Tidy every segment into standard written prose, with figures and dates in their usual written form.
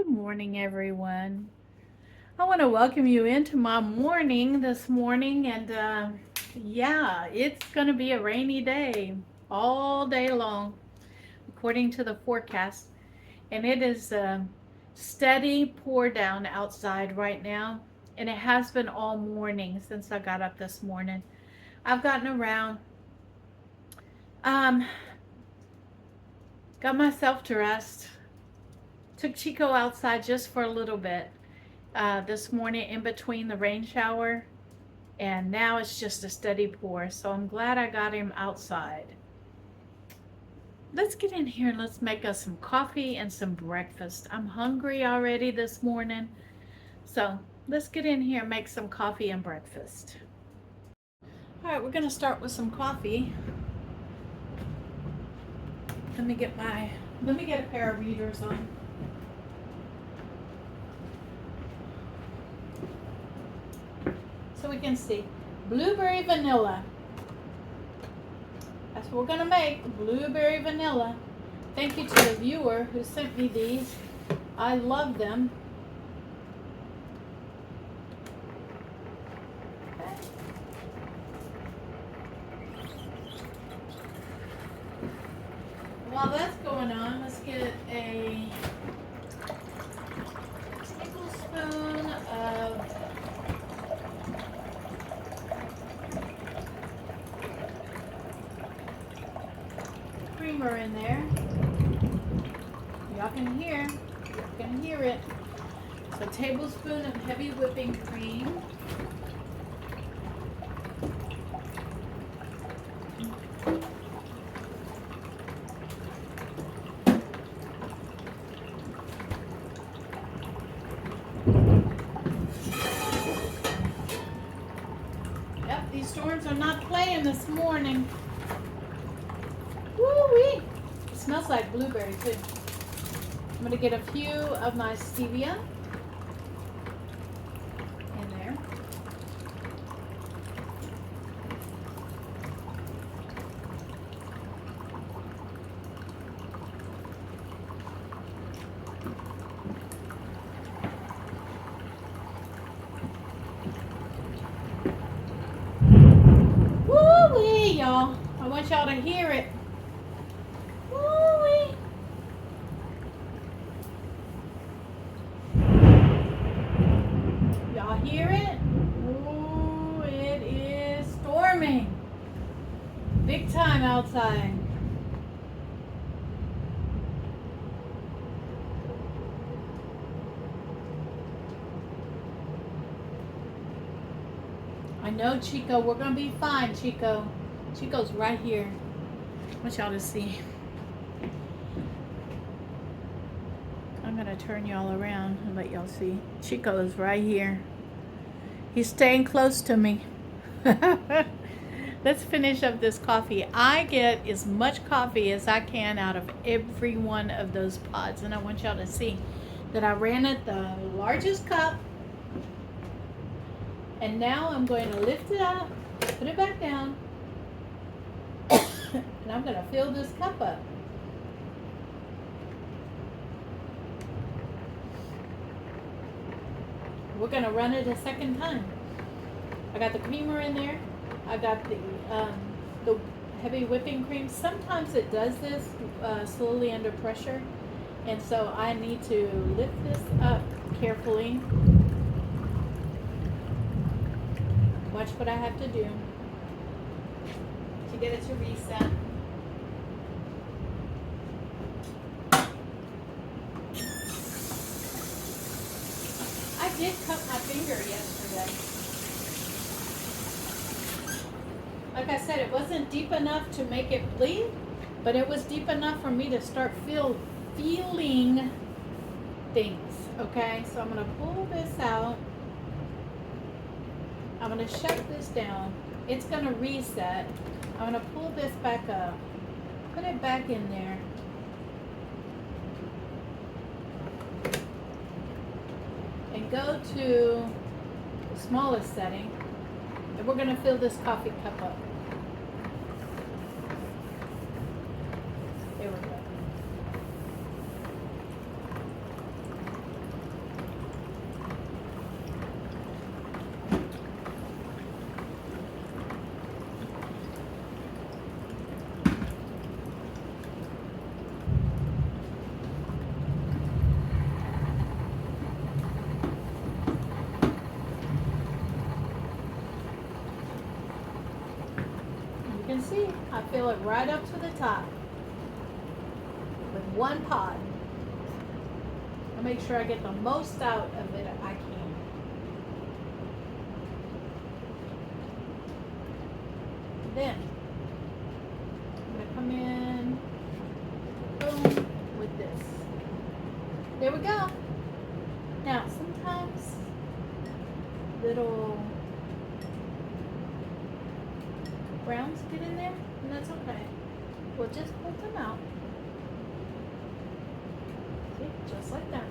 Morning, everyone. I want to welcome you into my morning this morning, and yeah, it's going to be a rainy day all day long, according to the forecast, and it is steady pour down outside right now, and it has been all morning since I got up this morning. I've gotten around, um, got myself dressed, took Chico outside just for a little bit this morning in between the rain shower, and now it's just a steady pour. So I'm glad I got him outside. Let's get in here and let's make us some coffee and some breakfast. I'm hungry already this morning. So let's get in here and make some coffee and breakfast. All right, we're going to start with some coffee. Let me get a pair of readers on. So we can see blueberry vanilla. That's what we're going to make, blueberry vanilla. Thank you to the viewer who sent me these. I love them. Okay. While that's going on, let's get a tablespoon of creamer in there. Y'all can hear it. So a tablespoon of heavy whipping cream. Yep, these storms are not playing this morning. Woo-wee! It smells like blueberry too. I'm going to get a few of my stevia in there. Woo-wee, y'all. I want y'all to hear it. Woo-wee. Y'all hear it? Ooh, it is storming. Big time outside. I know, Chico. We're going to be fine, Chico. Chico's right here. I want y'all to see. I'm going to turn y'all around and let y'all see. Chico is right here. He's staying close to me. Let's finish up this coffee. I get as much coffee as I can out of every one of those pods. And I want y'all to see that I ran it the largest cup. And now I'm going to lift it up, put it back down, and I'm going to fill this cup up. We're going to run it a second time. I got the creamer in there. I got the heavy whipping cream. Sometimes it does this slowly under pressure, and so I need to lift this up carefully. Watch what I have to do to get it to reset. I did cut my finger yesterday. Like I said, it wasn't deep enough to make it bleed, but it was deep enough for me to start feeling things. Okay, so I'm going to pull this out. I'm going to shut this down. It's going to reset. I'm going to pull this back up. Put it back in there. And go to the smallest setting. And we're going to fill this coffee cup up. There we go. See, I fill it right up to the top with one pod. I make sure I get the most out of it I can. Then I'm gonna come in, boom, with this. There we go. Now sometimes little browns get in there, and that's okay. We'll just pull them out. See, just like that.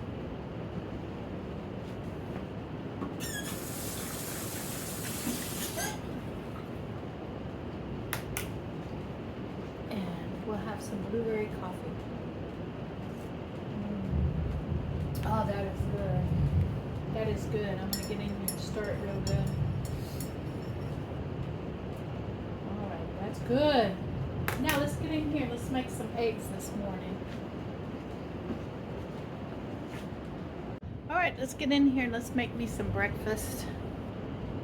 And we'll have some blueberry coffee. Oh, that is good. That is good. I'm gonna get in here and stir it real good. That's good. Now let's get in here. Let's make some eggs this morning. All right, let's get in here. Let's make me some breakfast.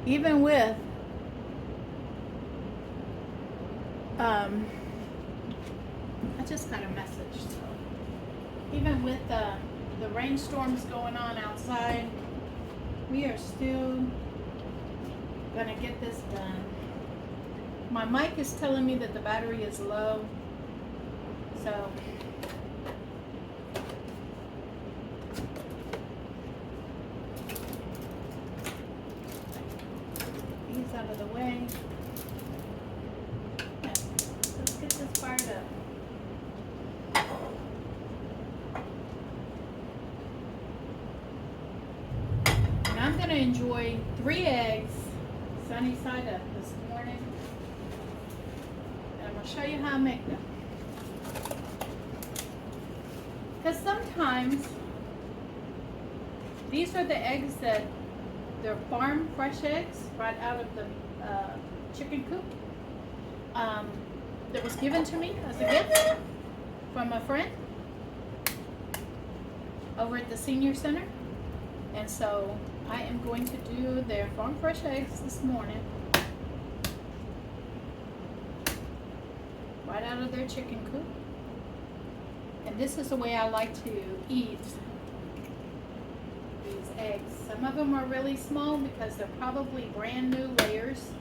Even with I just got a message. So even with the rainstorms going on outside, we are still gonna get this done. My mic is telling me that the battery is low, so these out of the way. Let's get this fired up. And I'm going to enjoy 3 eggs, sunny side up this morning. I'll show you how I make them. Because sometimes these are the eggs that they're farm fresh eggs right out of the chicken coop that was given to me as a gift from a friend over at the senior center. And so I am going to do their farm fresh eggs this morning. Right out of their chicken coop. And this is the way I like to eat these eggs. Some of them are really small because they're probably brand new layers.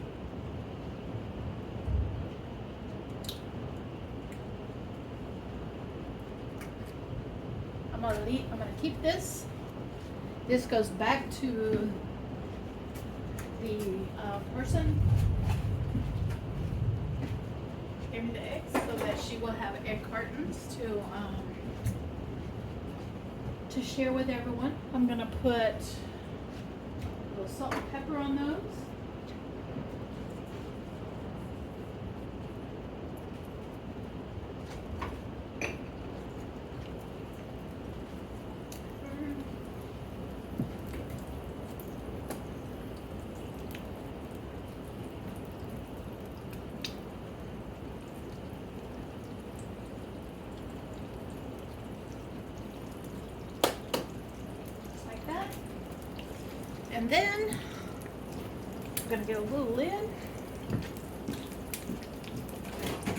I'm gonna keep this. This goes back to the person gave me the eggs so that she will have egg cartons to share with everyone. I'm gonna put a little salt and pepper on those. And then I'm going to get a little lid.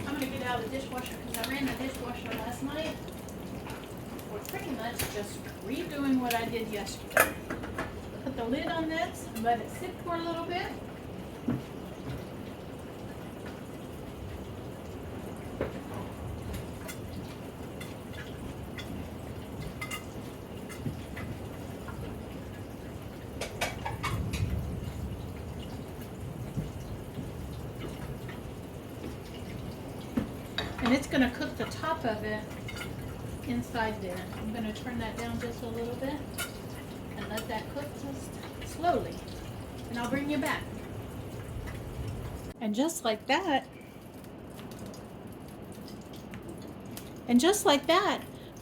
I'm going to get out of the dishwasher because I ran the dishwasher last night. We're pretty much just redoing what I did yesterday. Put the lid on this and let it sit for a little bit. And it's going to cook the top of it inside there. I'm going to turn that down just a little bit and let that cook just slowly. And I'll bring you back. And just like that,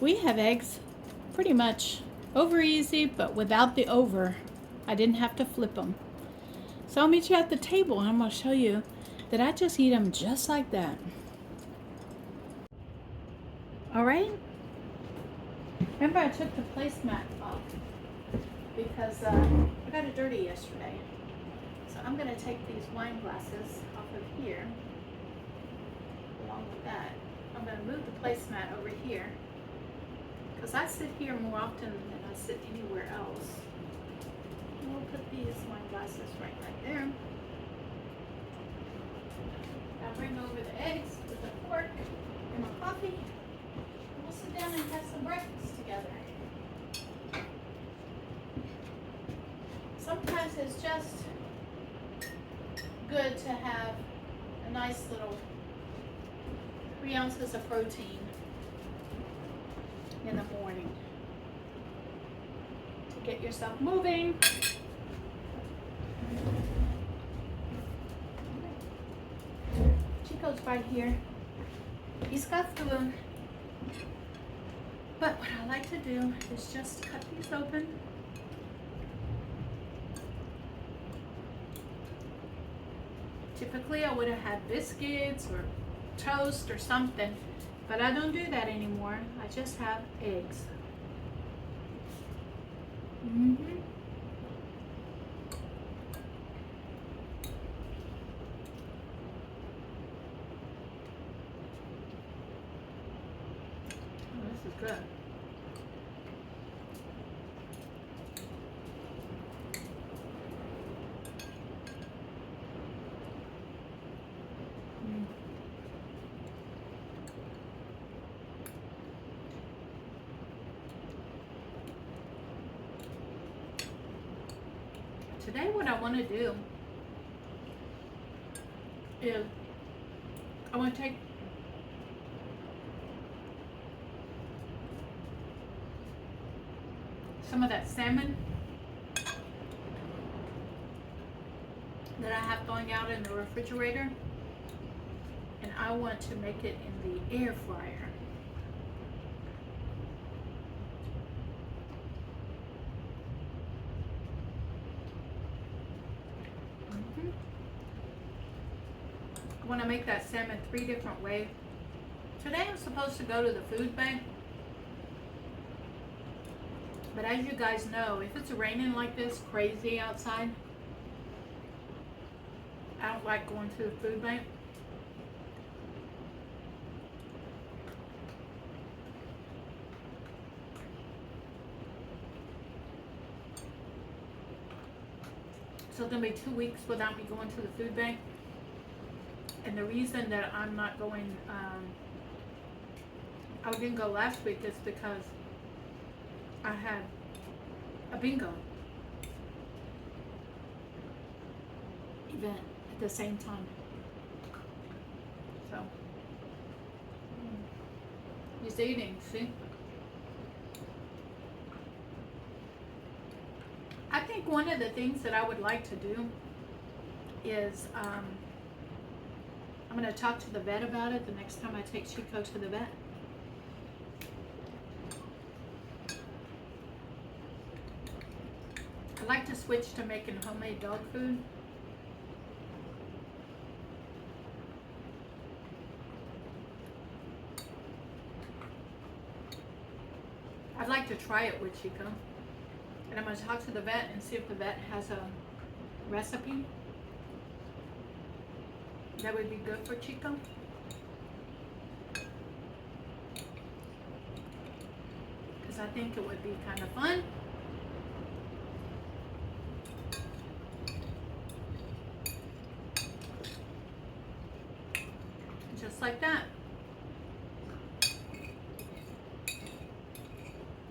we have eggs pretty much over easy, but without the over. I didn't have to flip them. So I'll meet you at the table and I'm going to show you that I just eat them just like that. All right. Remember I took the placemat off because I got it dirty yesterday. So I'm going to take these wine glasses off of here along with that, I'm going to move the placemat over here because I sit here more often than I sit anywhere else. And we'll put these wine glasses right there. I'll bring over the eggs with a fork and my coffee. And we'll sit down and have some breakfast together. Sometimes it's just good to have a nice little 3 ounces of protein in the morning to get yourself moving. Chico's right here. He's got food. But what I like to do is just cut these open. Typically I would have had biscuits or toast or something, but I don't do that anymore. I just have eggs. Oh, this is good. Today what I want to do is I want to take some of that salmon that I have going out in the refrigerator, and I want to make it in the air fryer. I want to make that salmon 3 different ways. Today I'm supposed to go to the food bank, but as you guys know, if it's raining like this crazy outside, I don't like going to the food bank. So it's going to be 2 weeks without me going to the food bank. And the reason that I'm not going, I didn't go last week is because I had a bingo event at the same time. So, he's eating, see? I think one of the things that I would like to do is, I'm going to talk to the vet about it the next time I take Chico to the vet. I like to switch to making homemade dog food. I'd like to try it with Chico. And I'm going to talk to the vet and see if the vet has a recipe that would be good for Chico. Because I think it would be kind of fun. Just like that.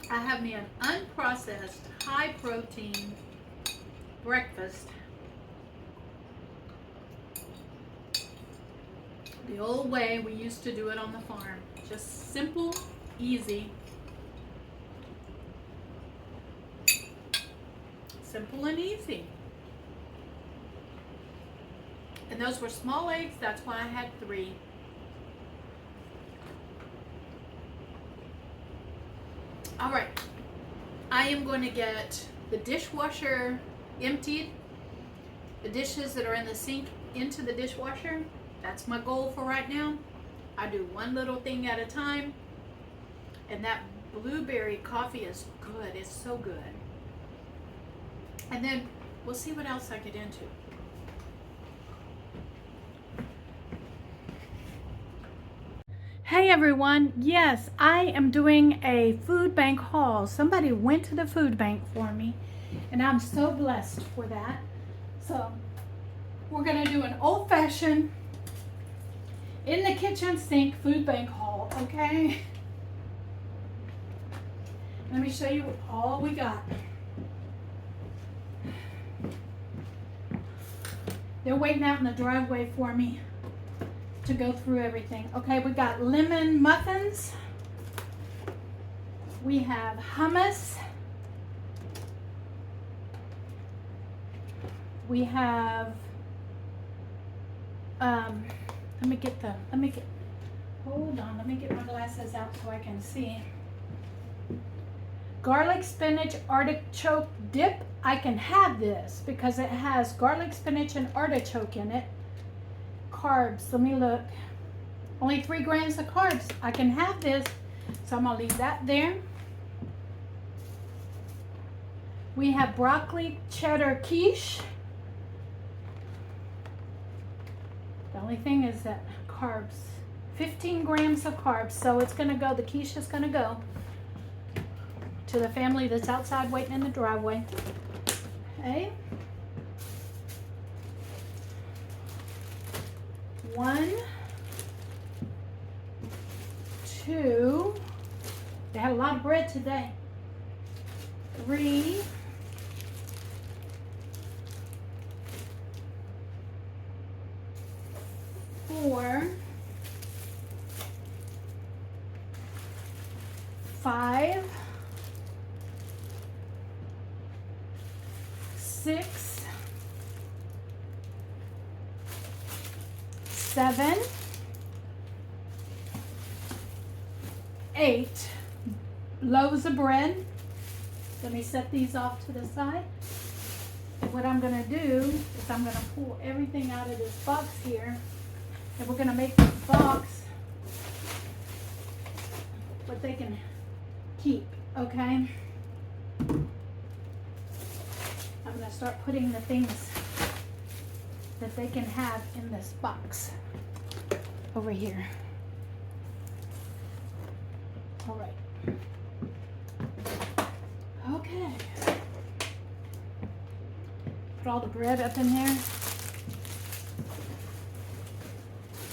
I have me an unprocessed, high protein breakfast. The old way we used to do it on the farm. Just simple, easy. Simple and easy. And those were small eggs, that's why I had 3. All right, I am going to get the dishwasher emptied, the dishes that are in the sink into the dishwasher. That's my goal for right now. I do one little thing at a time. And that blueberry coffee is good. It's so good. And then we'll see what else I get into. Hey everyone, yes, I am doing a food bank haul. Somebody went to the food bank for me and I'm so blessed for that. So we're gonna do an old-fashioned in the kitchen sink food bank haul, okay? Let me show you all we got. They're waiting out in the driveway for me to go through everything. Okay, we got lemon muffins. We have hummus. We have, hold on, let me get my glasses out so I can see. Garlic spinach artichoke dip. I can have this because it has garlic spinach and artichoke in it. Carbs, let me look. Only 3 grams of carbs. I can have this, so I'm gonna leave that there. We have broccoli cheddar quiche. The only thing is that carbs, 15 grams of carbs, so it's gonna go, the quiche is gonna go to the family that's outside waiting in the driveway. Okay. 1, 2, they had a lot of bread today. 3, 4, 5, 6, 7, 8 loaves of bread. Let me set these off to the side. And what I'm going to do is I'm going to pull everything out of this box here. And we're going to make this box what they can keep, okay? I'm going to start putting the things that they can have in this box over here. All right. Okay. Put all the bread up in there.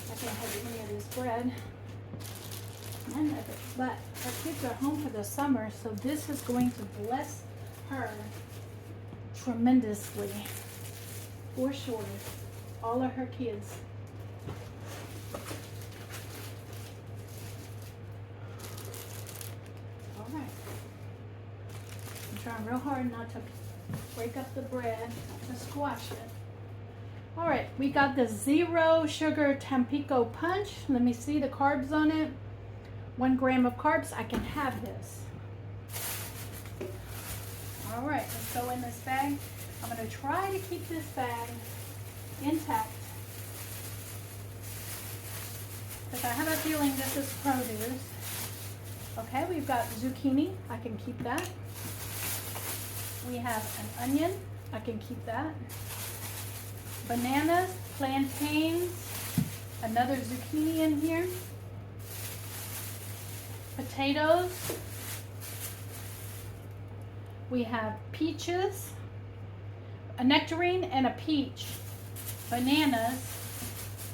I can't have any of this bread. None of it. But our kids are home for the summer, so this is going to bless her tremendously. For sure. All of her kids. Alright. I'm trying real hard not to break up the bread, not to squash it. Alright, we got the 0 sugar Tampico punch. Let me see the carbs on it. 1 gram of carbs. I can have this. Alright, let's go in this bag. I'm going to try to keep this bag intact because I have a feeling this is produce. Okay, we've got zucchini. I can keep that. We have an onion. I can keep that. Bananas, plantains, another zucchini in here. Potatoes. We have peaches, a nectarine and a peach. Bananas,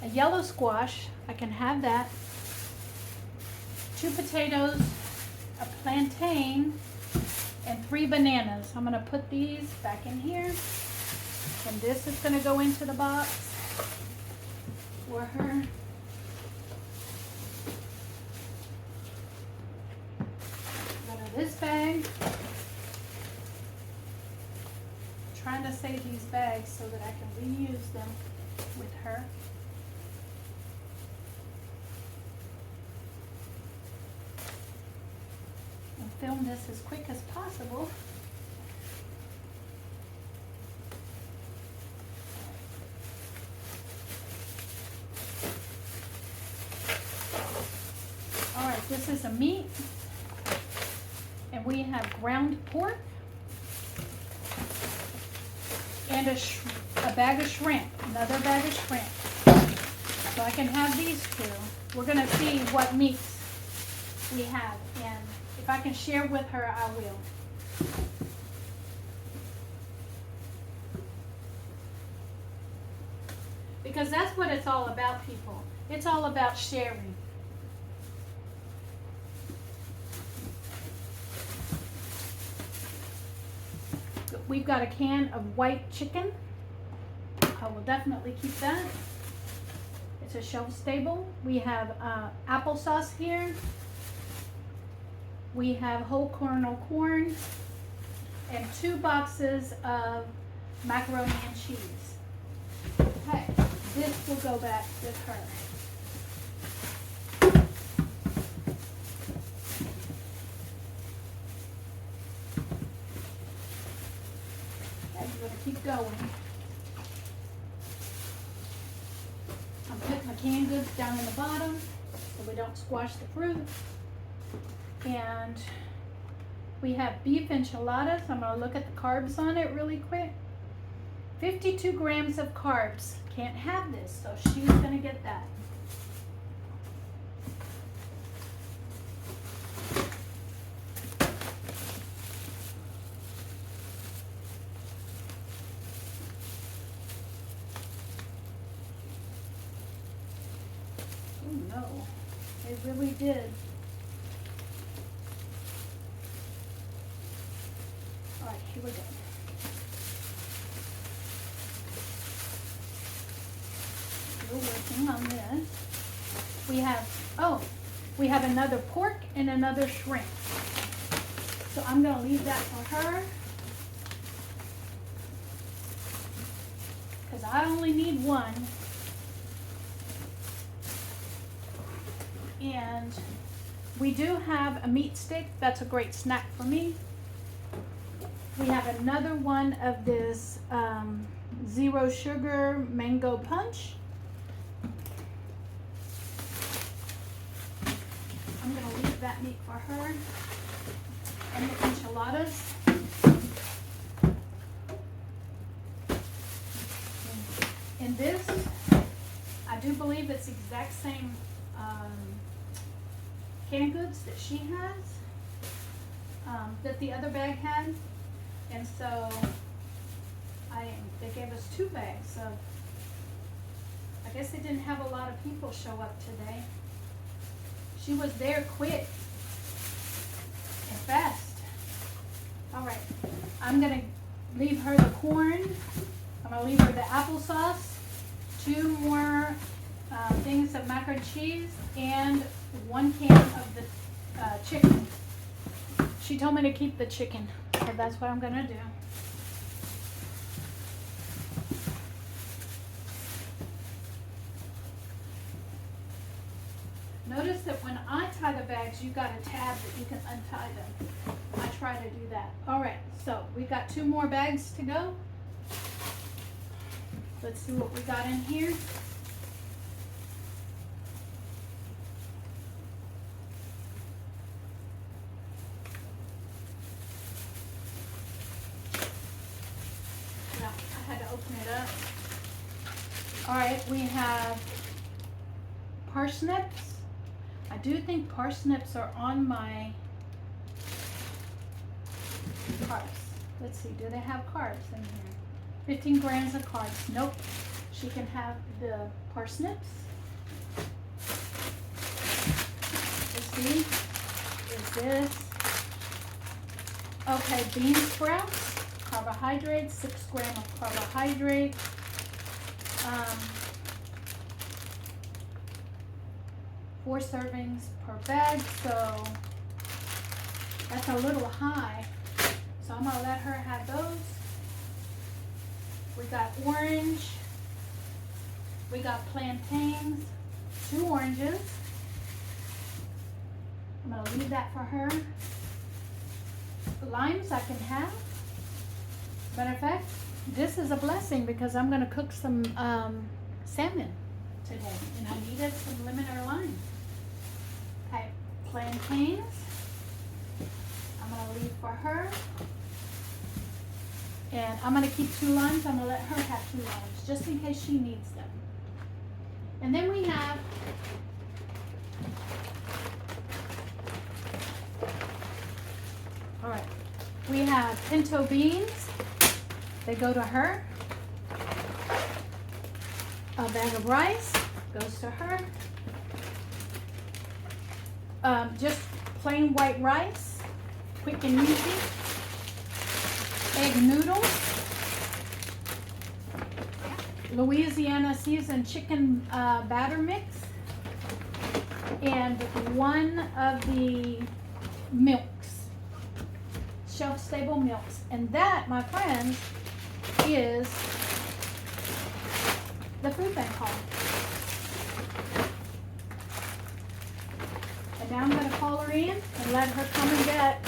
a yellow squash. I can have that. 2 potatoes, a plantain, and 3 bananas. I'm going to put these back in here. And this is going to go into the box for her. Out of this bag. Trying to save these bags so that I can reuse them with her. And film this as quick as possible. Alright, this is a meat. And we have ground pork. And a bag of shrimp, another bag of shrimp. So I can have these two. We're gonna see what meats we have, and if I can share with her, I will. Because that's what it's all about, people. It's all about sharing. We've got a can of white chicken. I will definitely keep that. It's a shelf stable. We have applesauce here. We have whole kernel corn and 2 boxes of macaroni and cheese. Okay, this will go back with her. I'm gonna keep going. I'm putting my canned goods down in the bottom so we don't squash the fruit. And we have beef enchiladas. I'm going to look at the carbs on it really quick. 52 grams of carbs. Can't have this, so she's going to get that. Oh no, it really did. Alright, here we go. We're working on this. We have another pork and another shrimp. So I'm going to leave that for her. Because I only need one. And we do have a meat stick. That's a great snack for me. We have another one of this zero sugar mango punch. I'm going to leave that meat for her. And the enchiladas. And this, I do believe it's the exact same canned goods that she has, that the other bag had. And so they gave us 2 bags of, I guess they didn't have a lot of people show up today. She was there quick and fast. All right, I'm gonna leave her the corn. I'm gonna leave her the applesauce, 2 more things of macaroni and cheese, and 1 can of the chicken. She told me to keep the chicken, so that's what I'm gonna do. Notice that when I tie the bags, you got a tab that you can untie them. I try to do that. All right, so we got 2 more bags to go. Let's see what we got in here. No, I had to open it up. All right, we have parsnips. I do think parsnips are on my carbs. Let's see, do they have carbs in here? 15 grams of carbs. Nope. She can have the parsnips. Let's see. Is this? Okay, bean sprouts. Carbohydrates. 6 grams of carbohydrate. 4 servings per bag, so that's a little high. So I'm gonna let her have those. We got orange. We got plantains, 2 oranges. I'm gonna leave that for her. Limes I can have. Matter of fact, this is a blessing because I'm gonna cook some salmon today, and I needed some lemon or lime. Okay, plantains. I'm gonna leave for her. And I'm going to keep 2 limes. I'm going to let her have 2 limes just in case she needs them. And then we have all right, we have pinto beans. They go to her. A bag of rice goes to her. Just plain white rice, quick and easy. Egg noodles. Louisiana seasoned chicken batter mix. And one of the milks, shelf-stable milks. And that, my friends, is the food bank haul. And now I'm going to call her in and let her come and get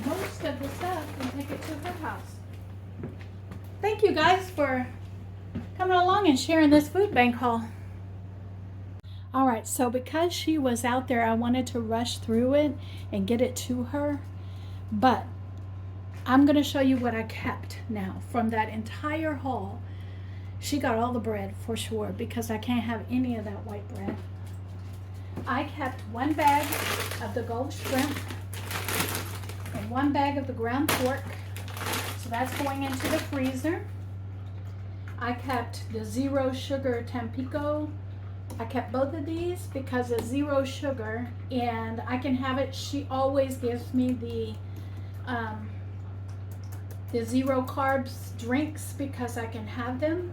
most of the stuff and take it to her house. Thank you guys for coming along and sharing this food bank haul. All right, so because she was out there, I wanted to rush through it and get it to her. But I'm going to show you what I kept now from that entire haul. She got all the bread for sure because I can't have any of that white bread. I kept one bag of the Gulf shrimp and one bag of the ground pork. So that's going into the freezer. I kept the zero sugar Tampico. I kept both of these because it's zero sugar and I can have it. She always gives me the zero carbs drinks because I can have them.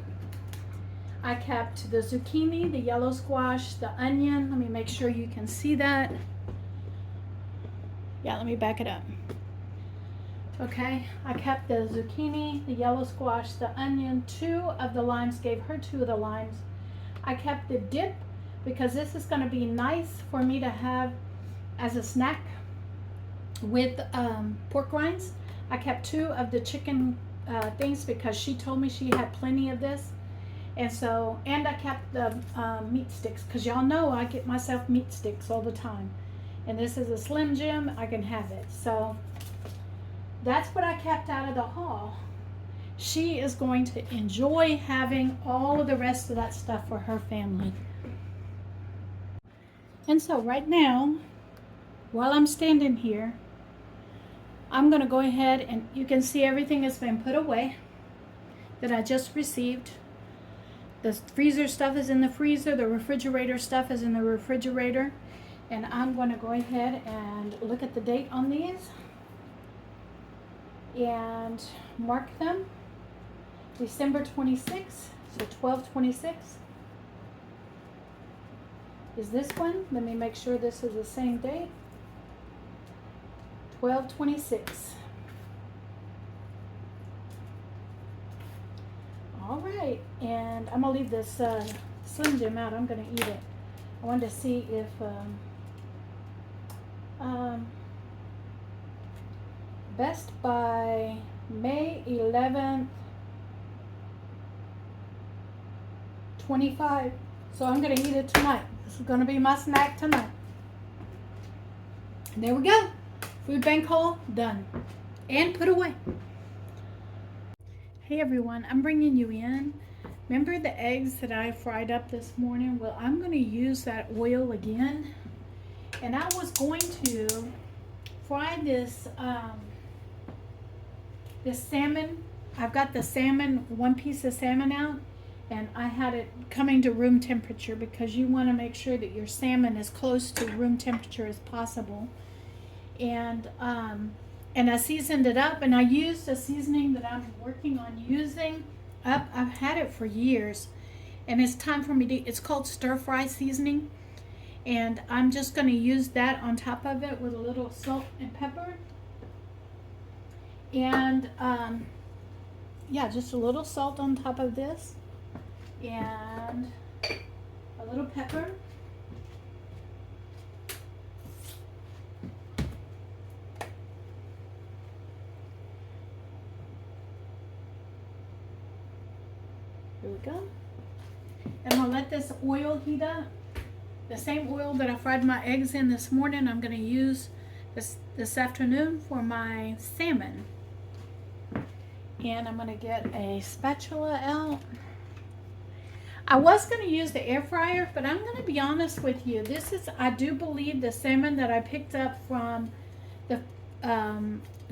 I kept the zucchini, the yellow squash, the onion. Let me make sure you can see that. Yeah, let me back it up. Okay, I kept the zucchini, the yellow squash, the onion, 2 of the limes, gave her 2 of the limes. I kept the dip because this is going to be nice for me to have as a snack with pork rinds. I kept 2 of the chicken things because she told me she had plenty of this. And so, and I kept the meat sticks because y'all know I get myself meat sticks all the time. And this is a Slim Jim, I can have it. So that's what I kept out of the haul. She is going to enjoy having all of the rest of that stuff for her family. And so right now, while I'm standing here, I'm going to go ahead and you can see everything has been put away that I just received. The freezer stuff is in the freezer. The refrigerator stuff is in the refrigerator. And I'm going to go ahead and look at the date on these and mark them. December 26th, so 12/26 is this one. Let me make sure this is the same date. 12/26. All right, and I'm gonna leave this Slim Jim out. I'm gonna eat it. I wanted to see if Best by May 11th, 25. So I'm gonna eat it tonight. This is gonna be my snack tonight. And there we go. Food bank haul done and put away. Hey everyone, I'm bringing you in. Remember the eggs that I fried up this morning? Well, I'm going to use that oil again. And I was going to fry this this salmon. I've got the salmon, one piece of salmon out, and I had it coming to room temperature because you want to make sure that your salmon is close to room temperature as possible. And I seasoned it up, and I used a seasoning that I'm working on using up. I've had it for years, and it's time for me to, it's called stir fry seasoning, and I'm just going to use that on top of it with a little salt and pepper, and yeah, just a little salt on top of this, and a little pepper. Here we go. And I'll let this oil heat up. The same oil that I fried my eggs in this morning, I'm going to use this afternoon for my salmon. And I'm going to get a spatula out. I was going to use the air fryer, but I'm going to be honest with you. This is, I do believe, the salmon that I picked up from the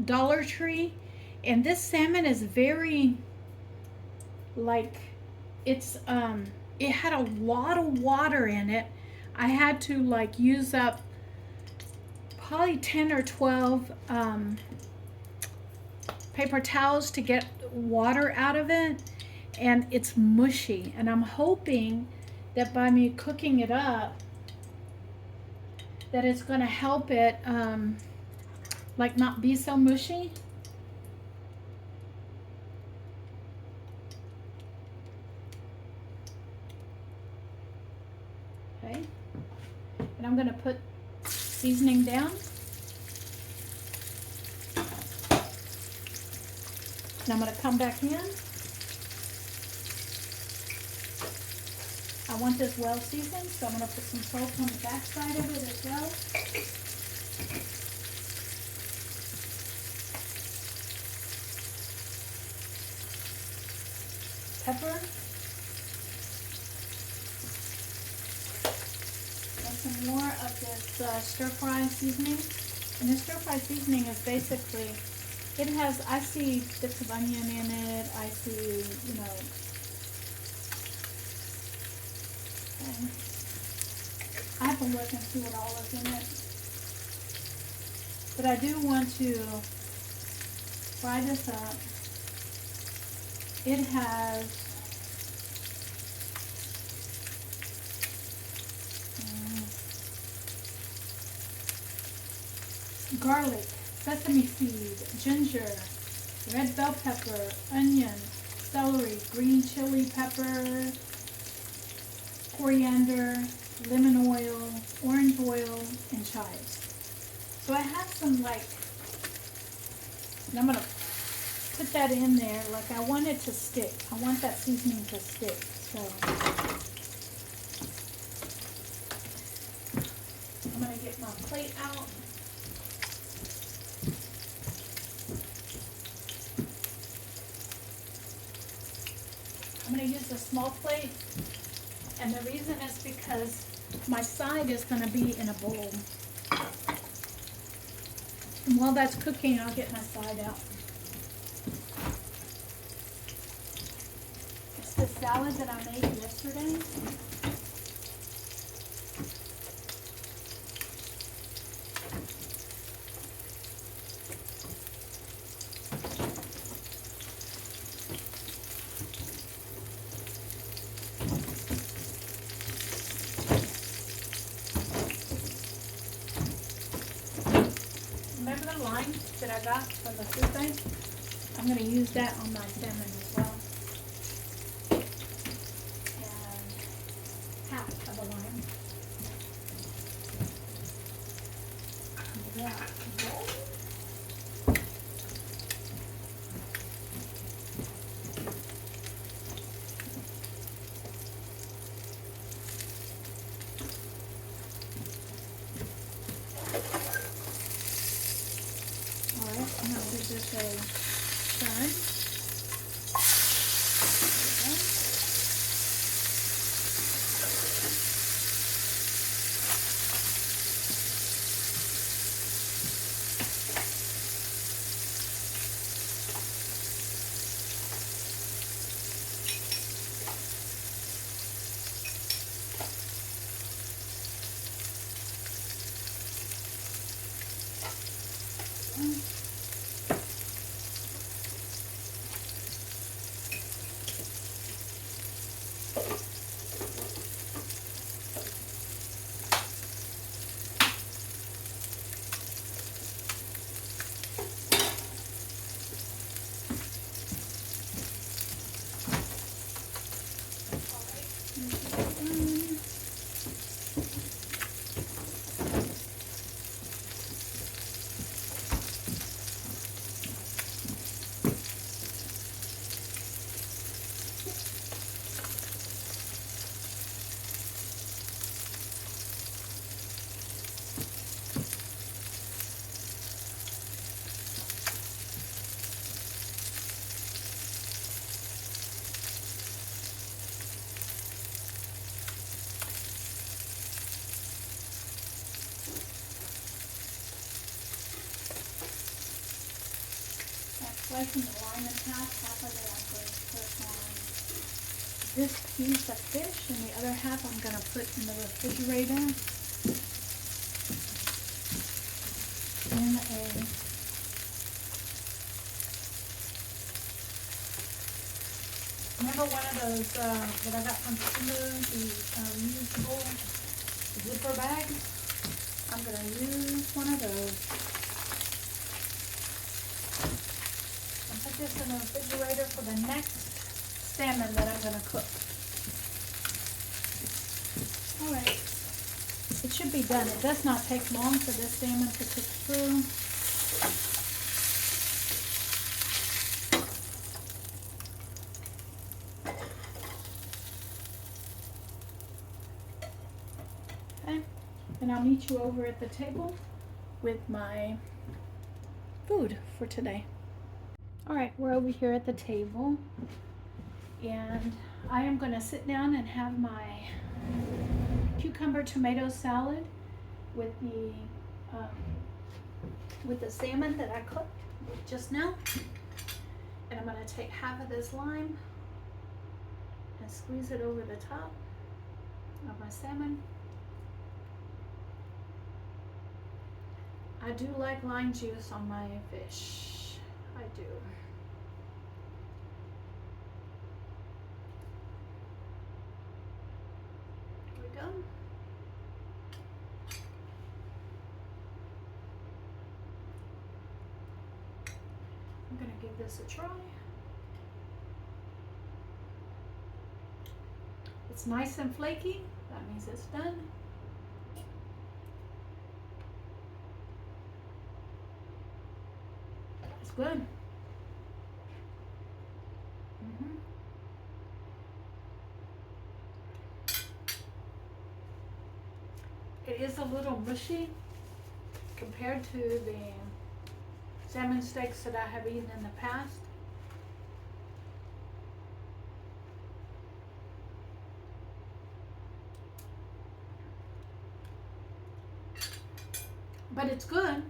Dollar Tree. And this salmon is very, like, it's, it had a lot of water in it. I had to, like, use up probably 10 or 12 paper towels to get water out of it. And it's mushy, and I'm hoping that by me cooking it up that it's going to help it like not be so mushy. Okay, and I'm going to put seasoning down, and I'm going to come back in. I want this well seasoned, so I'm going to put some salt on the back side of it as well. Pepper. And some more of this stir fry seasoning. And the stir fry seasoning is basically, it has, I see bits of onion in it. I see, you know, I have to look and see what all is in it. But I do want to fry this up. It has garlic, sesame seed, ginger, red bell pepper, onion, celery, green chili pepper, coriander, lemon oil, orange oil, and chives. So I have some, like, and I'm going to put that in there. Like, I want it to stick. I want that seasoning to stick. So I'm going to get my plate out. I'm going to use a small plate. And the reason is because my side is going to be in a bowl. And while that's cooking, I'll get my side out. It's the salad that I made yesterday. Remember the lime that I got from the food bank? I'm going to use that on my salmon as well. And half of a lime. Yeah. Alright, I'm going to give this a turn. slicing the lime in half of it I'm going to put on this piece of fish, and the other half I'm going to put in the refrigerator in a remember one of those that I got from Chico, the reusable zipper bag? I'm going to use one of those. I'll put this in the refrigerator for the next salmon that I'm going to cook. Alright, it should be done. It does not take long for this salmon to cook through. And I'll meet you over at the table with my food for today. All right, we're over here at the table, and I am going to sit down and have my cucumber tomato salad with the salmon that I cooked just now. And I'm going to take half of this lime and squeeze it over the top of my salmon. I do like lime juice on my fish. I do. Here we go. I'm going to give this a try. It's nice and flaky. That means it's done. Good. It is a little mushy compared to the salmon steaks that I have eaten in the past. But it's good.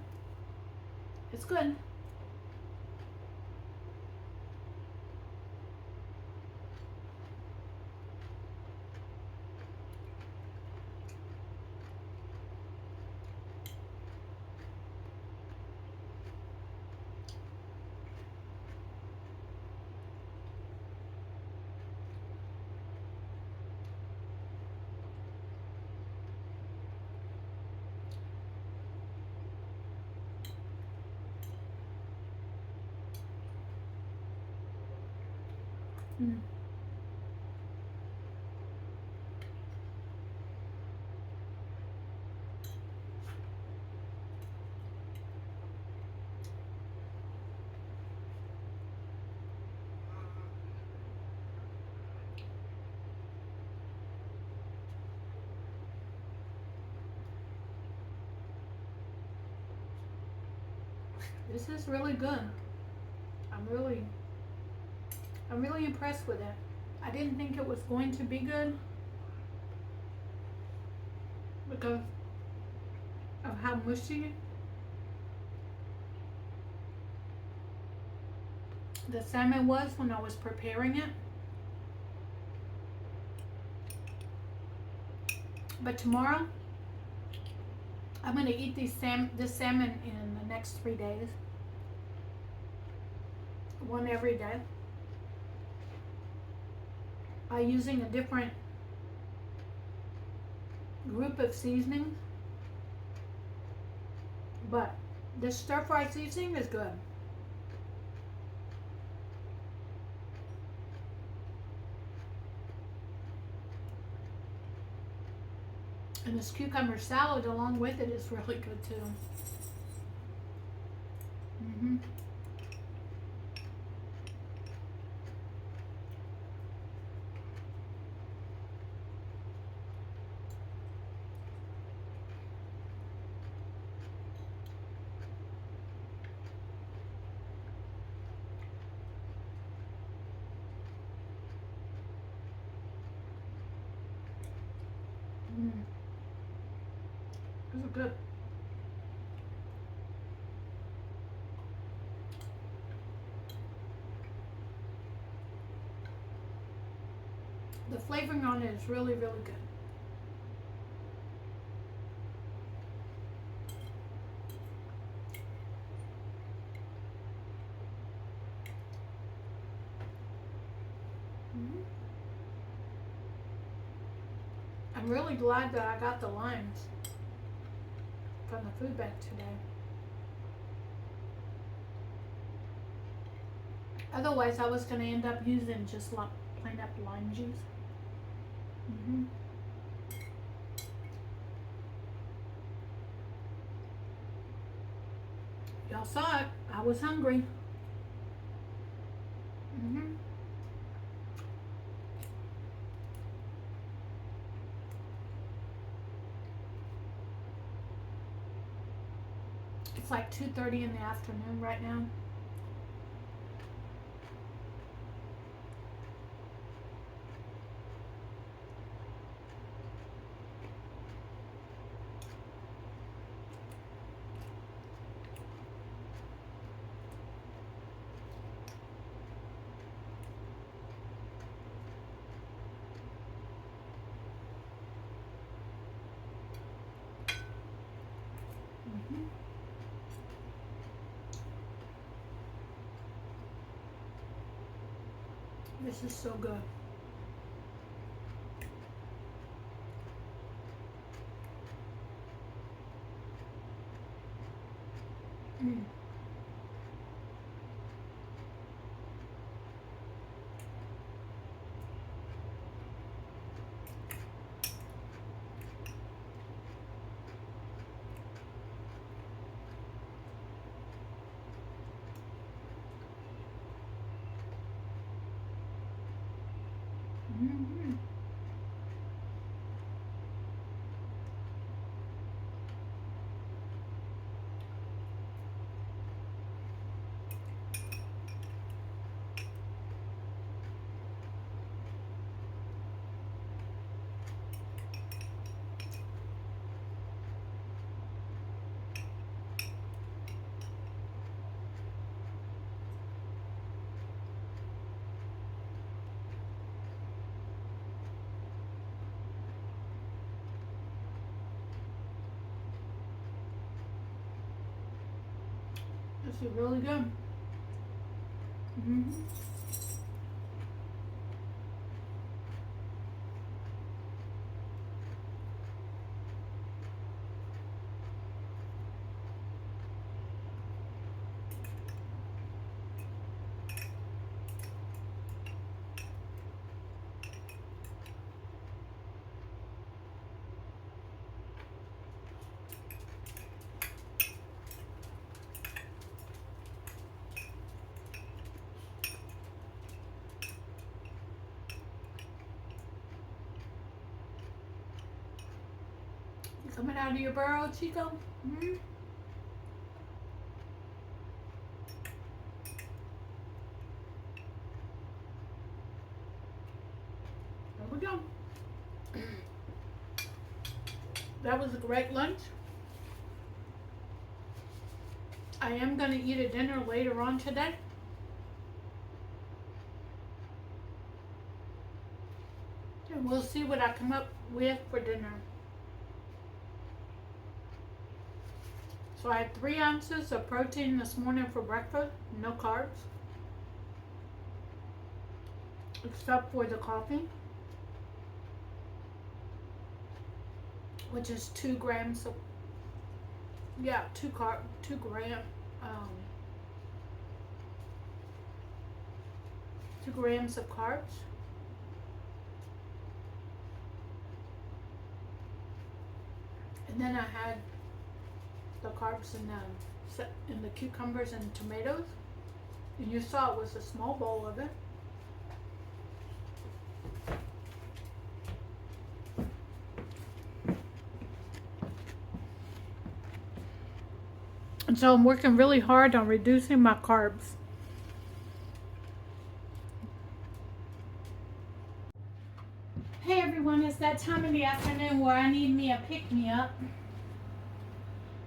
It's good. Mm. This is really good. I'm really impressed with it. I didn't think it was going to be good because of how mushy the salmon was when I was preparing it. But tomorrow I'm going to eat this salmon in the next 3 days. One every day. By using a different group of seasonings. But this stir-fry seasoning is good. And this cucumber salad along with it is really good too. These are good. The flavoring on it is really, really good. I'm really glad that I got the limes from the food bank today. Otherwise, I was going to end up using just plain up lime juice. Y'all saw it. I was hungry. It's like 2:30 in the afternoon right now. This is so good. This is really good. Coming out of your burrow, Chico? There we go. That was a great lunch. I am going to eat a dinner later on today. And we'll see what I come up with for dinner. So I had 3 ounces of protein this morning for breakfast, no carbs, except for the coffee, which is 2 grams of, 2 grams of carbs. And then I had the carbs in the cucumbers and tomatoes, and you saw it was a small bowl of it. And so I'm working really hard on reducing my carbs. Hey everyone, it's that time of the afternoon where I need me a pick-me-up.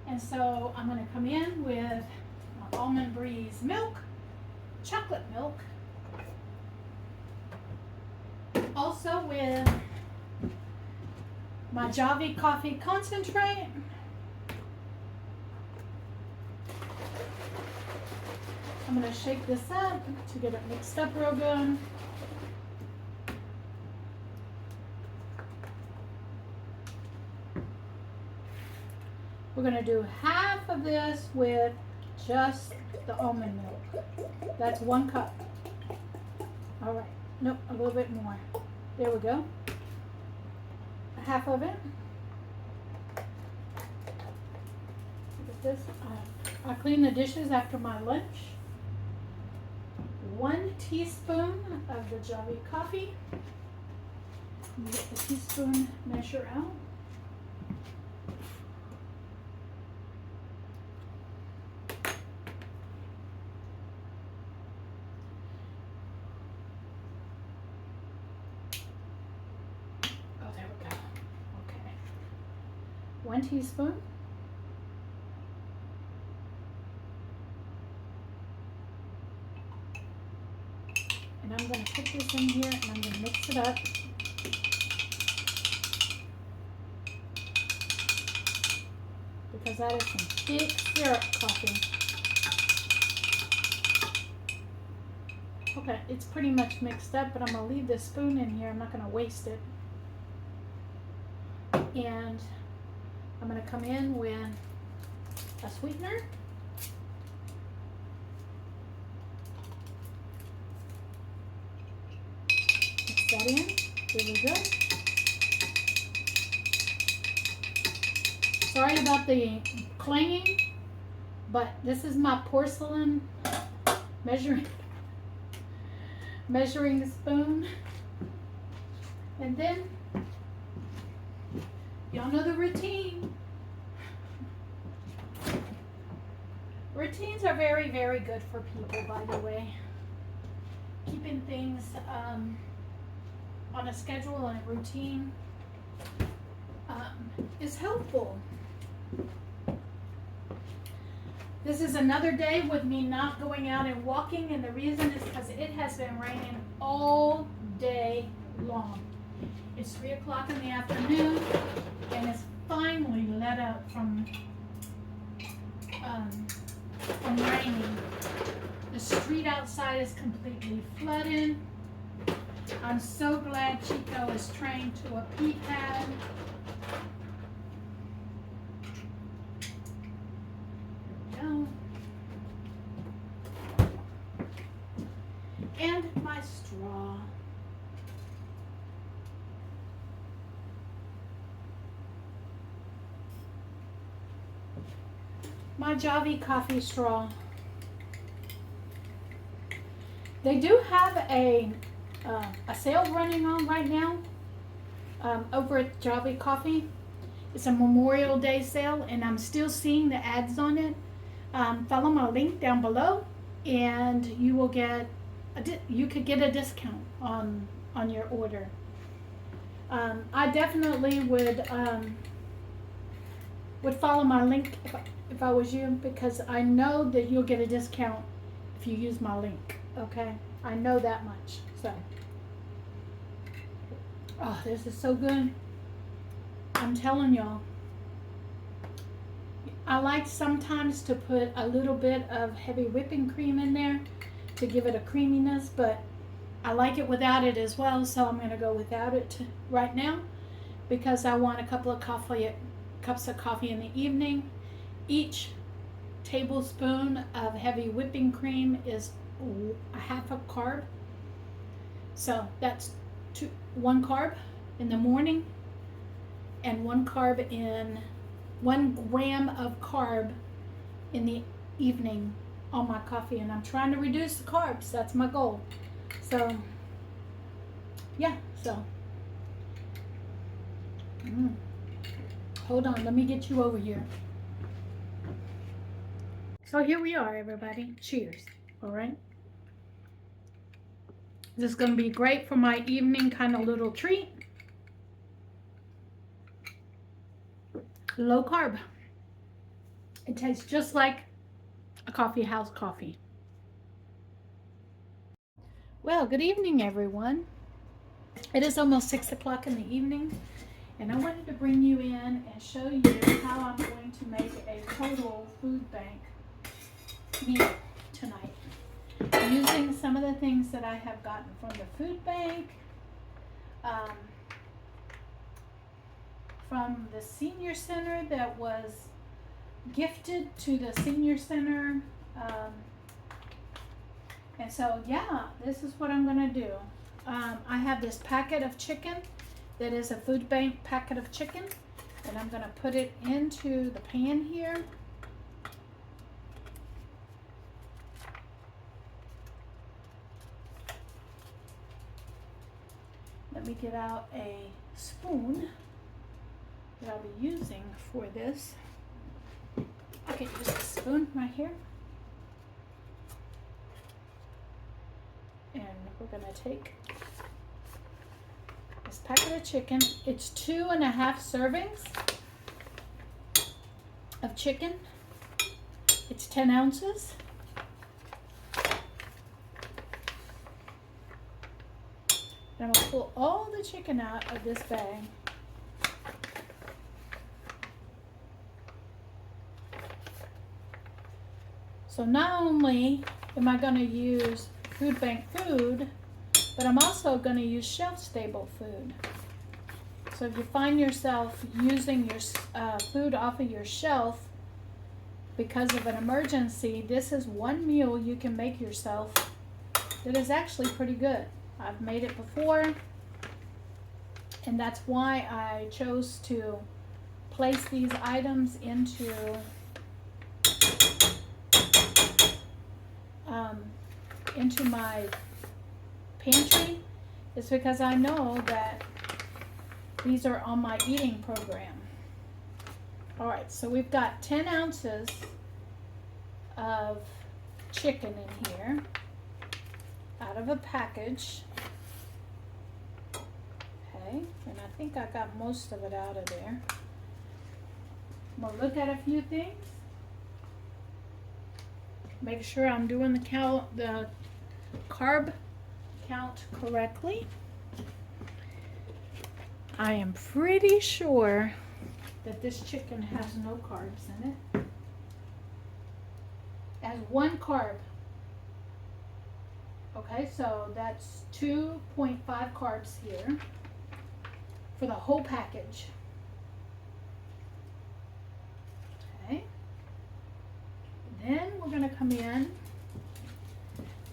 And so I'm going to come in with my Almond Breeze milk, chocolate milk. Also also with my Java coffee concentrate. I'm going to shake this up to get it mixed up real good. We're going to do half of this with just the almond milk. That's 1 cup. All right. Nope, a little bit more. There we go. Half of it. Look at this. I clean the dishes after my lunch. 1 teaspoon of the Java coffee. Get the teaspoon measure out. Oh, there we go. Okay. 1 teaspoon. And I'm going to put this in here and I'm going to mix it up. Because that is some thick syrup coffee. Okay, it's pretty much mixed up, but I'm going to leave this spoon in here. I'm not going to waste it. And I'm going to come in with a sweetener. That in. There we go. Sorry about the clanging, but this is my porcelain measuring spoon. And then, y'all know the routine. Routines are very, very good for people, by the way. Keeping things on a schedule and a routine is helpful. This is another day with me not going out and walking, and the reason is because it has been raining all day long. It's 3 o'clock in the afternoon, and it's finally let up from raining. The street outside is completely flooded. I'm so glad Chico is trained to a pee pad. There we go. And my straw. My Java coffee straw. They do have a sale running on right now over at Java Coffee. It's a Memorial Day sale, and I'm still seeing the ads on it. Follow my link down below, and you will get you could get a discount on your order. I definitely would follow my link if I was you, because I know that you'll get a discount if you use my link. Okay, I know that much. So, oh, this is so good. I'm telling y'all. I like sometimes to put a little bit of heavy whipping cream in there to give it a creaminess, but I like it without it as well, so I'm going to go without it right now, because I want a couple of cups of coffee in the evening. Each tablespoon of heavy whipping cream is a half a carb, so that's 1 carb in the morning and 1 gram of carb in the evening on my coffee, and I'm trying to reduce the carbs. That's my goal. So yeah, so hold on, let me get you over here. So here we are, everybody. Cheers. All right, this is going to be great for my evening kind of little treat. Low carb. It tastes just like a coffee house coffee. Well, good evening, everyone. It is almost 6 o'clock in the evening, and I wanted to bring you in and show you how I'm going to make a total food bank meal tonight, using some of the things that I have gotten from the food bank, from the senior center that was gifted to the senior center. And so, yeah, this is what I'm gonna do. I have this packet of chicken that is a food bank packet of chicken, and I'm gonna put it into the pan here. Let me get out a spoon that I'll be using for this. I can use a spoon right here. And we're gonna take this packet of chicken. It's 2.5 servings of chicken. It's 10 ounces. And I'm gonna pull all the chicken out of this bag. So not only am I gonna use food bank food, but I'm also going to use shelf-stable food. So if you find yourself using your food off of your shelf because of an emergency, this is one meal you can make yourself that is actually pretty good. I've made it before, and that's why I chose to place these items into my pantry, is because I know that these are on my eating program. All right, so we've got 10 ounces of chicken in here out of a package. Okay, and I think I got most of it out of there. I'm gonna look at a few things. Make sure I'm doing the carb count correctly. I am pretty sure that this chicken has no carbs in it. It has 1 carb. Okay, so that's 2.5 carbs here for the whole package. Okay. Then we're going to come in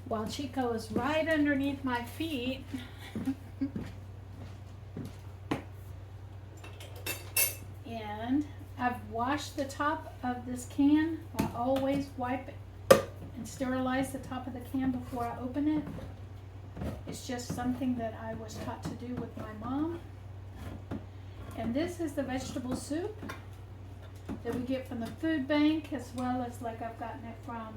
while Chico is right underneath my feet. And I've washed the top of this can. I always wipe it and sterilize the top of the can before I open it. It's just something that I was taught to do with my mom. And this is the vegetable soup that we get from the food bank, as well as like I've gotten it from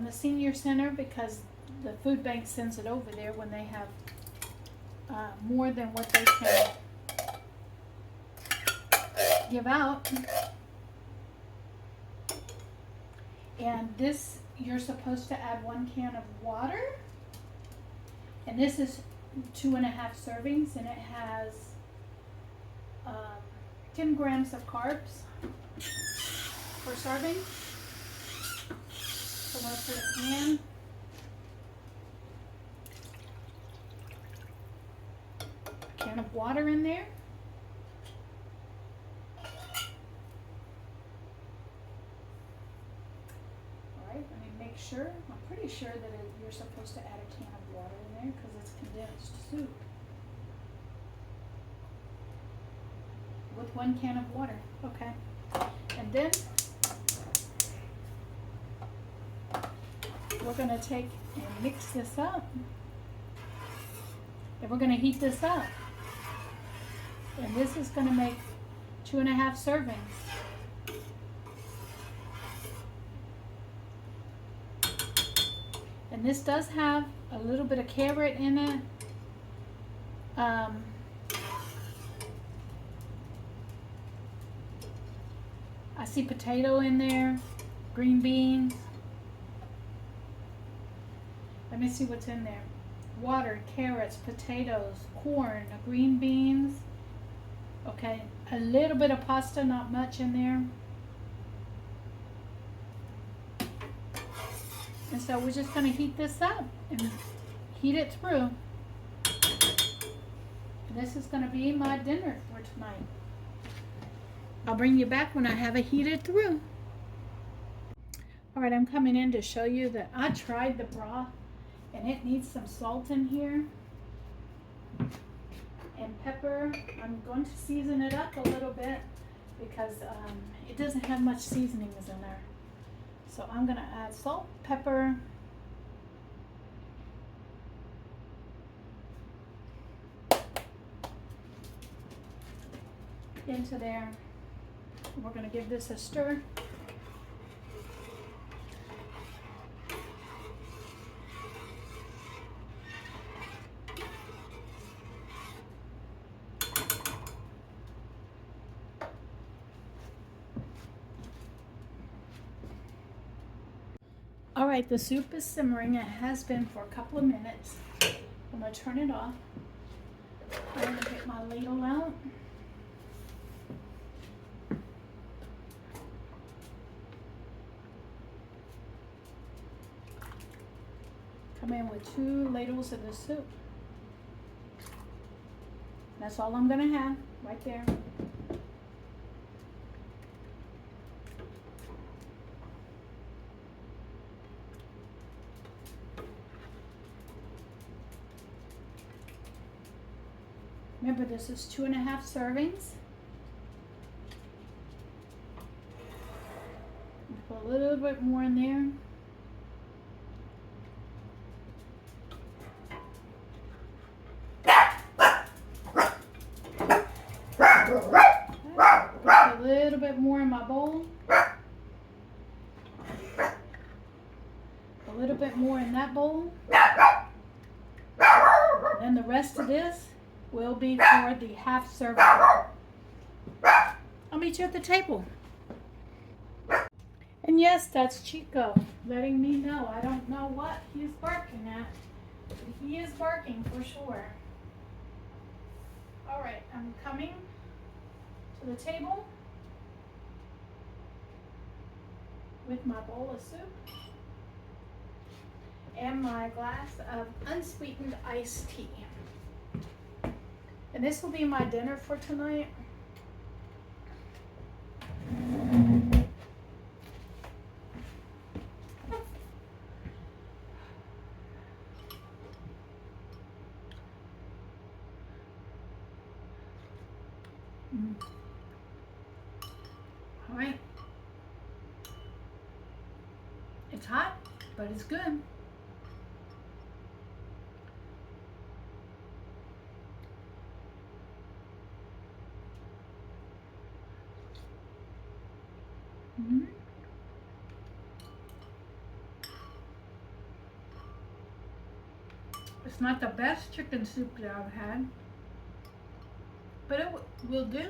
the senior center, because the food bank sends it over there when they have more than what they can give out. And this, you're supposed to add 1 can of water, and this is 2.5 servings, and it has 10 grams of carbs per serving. So I'm going to put a can of water in there. Alright, let me make sure. I'm pretty sure that you're supposed to add a can of water in there because it's condensed soup. With 1 can of water. Okay. And then we're going to take and mix this up. And we're going to heat this up. And this is going to make 2.5 servings. And this does have a little bit of carrot in it. I see potato in there, green beans. Let me see what's in there. Water, carrots, potatoes, corn, green beans. Okay, a little bit of pasta, not much in there. And so we're just going to heat this up and heat it through. And this is going to be my dinner for tonight. I'll bring you back when I have it heated through. Alright, I'm coming in to show you that I tried the broth and it needs some salt in here and pepper. I'm going to season it up a little bit because it doesn't have much seasonings in there. So I'm going to add salt, pepper, into there. We're going to give this a stir. All right, the soup is simmering. It has been for a couple of minutes. I'm going to turn it off. I'm going to get my ladle out. Come in with 2 ladles of the soup. That's all I'm going to have right there. Remember, this is 2.5 servings. Put a little bit more in there. Put a little bit more in my bowl. A little bit more in that bowl. And then the rest of this will be for the half serving. I'll meet you at the table. And yes, that's Chico letting me know. I don't know what he's barking at, but he is barking for sure. All right, I'm coming to the table with my bowl of soup and my glass of unsweetened iced tea. And this will be my dinner for tonight. All right. It's hot, but it's good. It's not the best chicken soup that I've had, but it will do.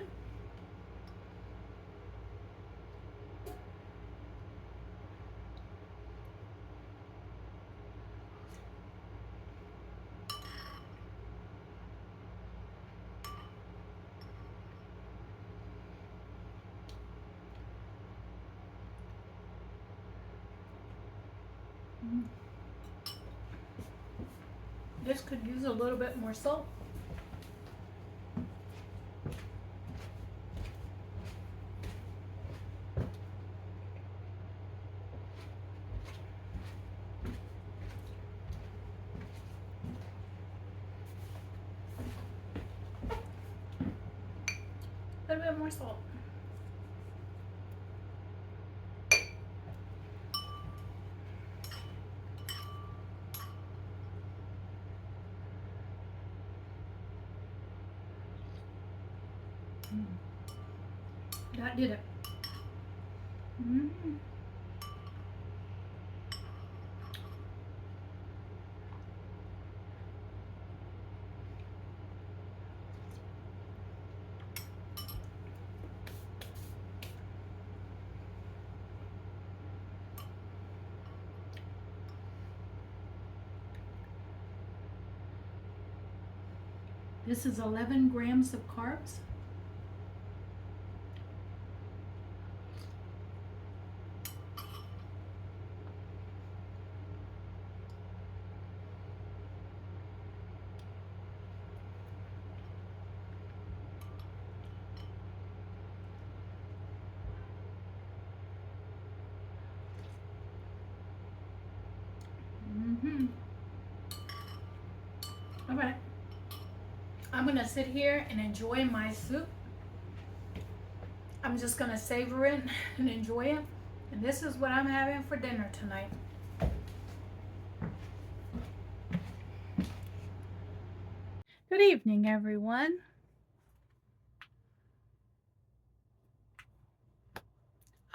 This could use a little bit more salt. A little bit more salt. That did it. This is 11 grams of carbs. All right. I'm gonna sit here and enjoy my soup. I'm just gonna savor it and enjoy it. And this is what I'm having for dinner tonight. Good evening, everyone.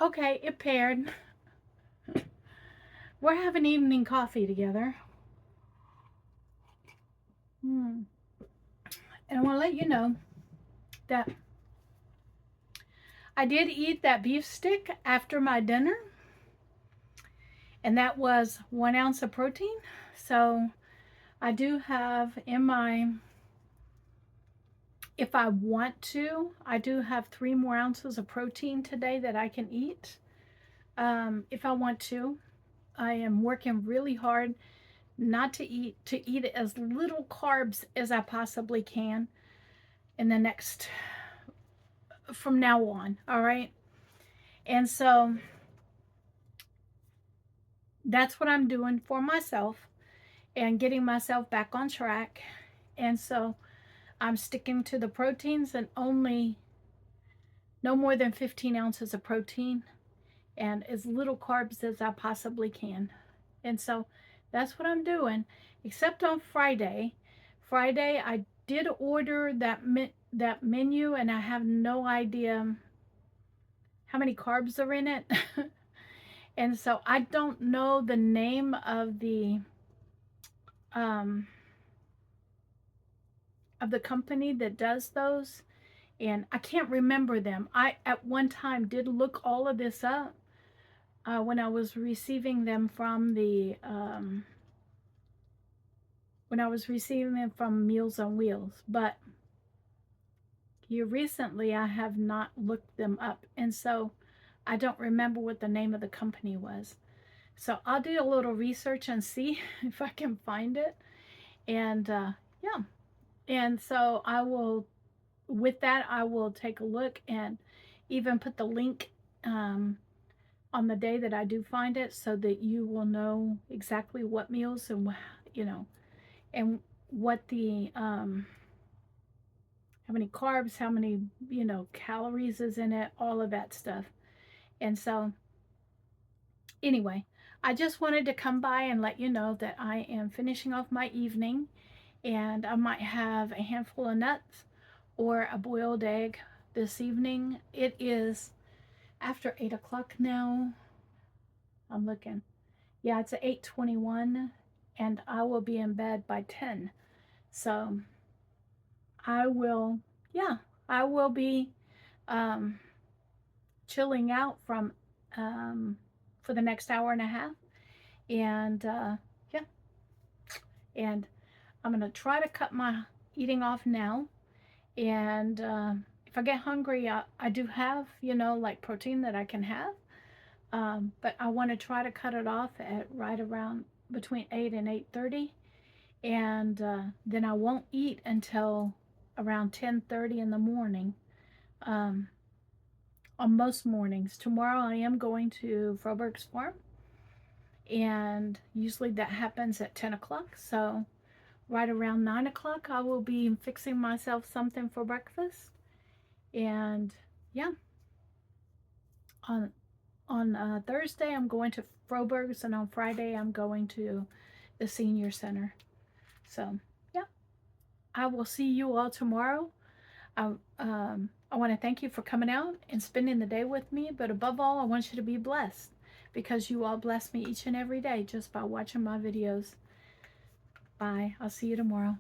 Okay, it paired. We're having evening coffee together. And I want to let you know that I did eat that beef stick after my dinner, and that was 1 ounce of protein. So I do have in my, if I want to, I do have 3 more ounces of protein today that I can eat. If I want to, I am working really hard not to eat as little carbs as I possibly can in the next, from now on. All right. And so that's what I'm doing for myself and getting myself back on track. And so I'm sticking to the proteins and only no more than 15 ounces of protein and as little carbs as I possibly can. And so that's what I'm doing, except on Friday. Friday, I did order that menu, and I have no idea how many carbs are in it. And so I don't know the name of the company that does those, and I can't remember them. I at one time did look all of this up when I was receiving them from the Meals on Wheels, but here recently I have not looked them up, and so I don't remember what the name of the company was. So I'll do a little research and see if I can find it. And yeah, and so I will, with that, I will take a look and even put the link on the day that I do find it, so that you will know exactly what meals and, you know, and what the how many carbs, how many, calories is in it, all of that stuff. And so anyway, I just wanted to come by and let you know that I am finishing off my evening, and I might have a handful of nuts or a boiled egg this evening. It is after 8 o'clock now. I'm looking. Yeah, it's at 8:21, and I will be in bed by 10. So I will, yeah, I will be chilling out from for the next hour and a half. And yeah, and I'm going to try to cut my eating off now. And if I get hungry, I do have, like protein that I can have. But I want to try to cut it off at right around between 8 and 8:30. And then I won't eat until around 10:30 in the morning. On most mornings. Tomorrow I am going to Froberg's farm, and usually that happens at 10 o'clock. So right around 9 o'clock, I will be fixing myself something for breakfast. And yeah, on Thursday, I'm going to Froberg's, and on Friday, I'm going to the senior center. So yeah, I will see you all tomorrow. I want to thank you for coming out and spending the day with me. But above all, I want you to be blessed, because you all bless me each and every day just by watching my videos. Bye. I'll see you tomorrow.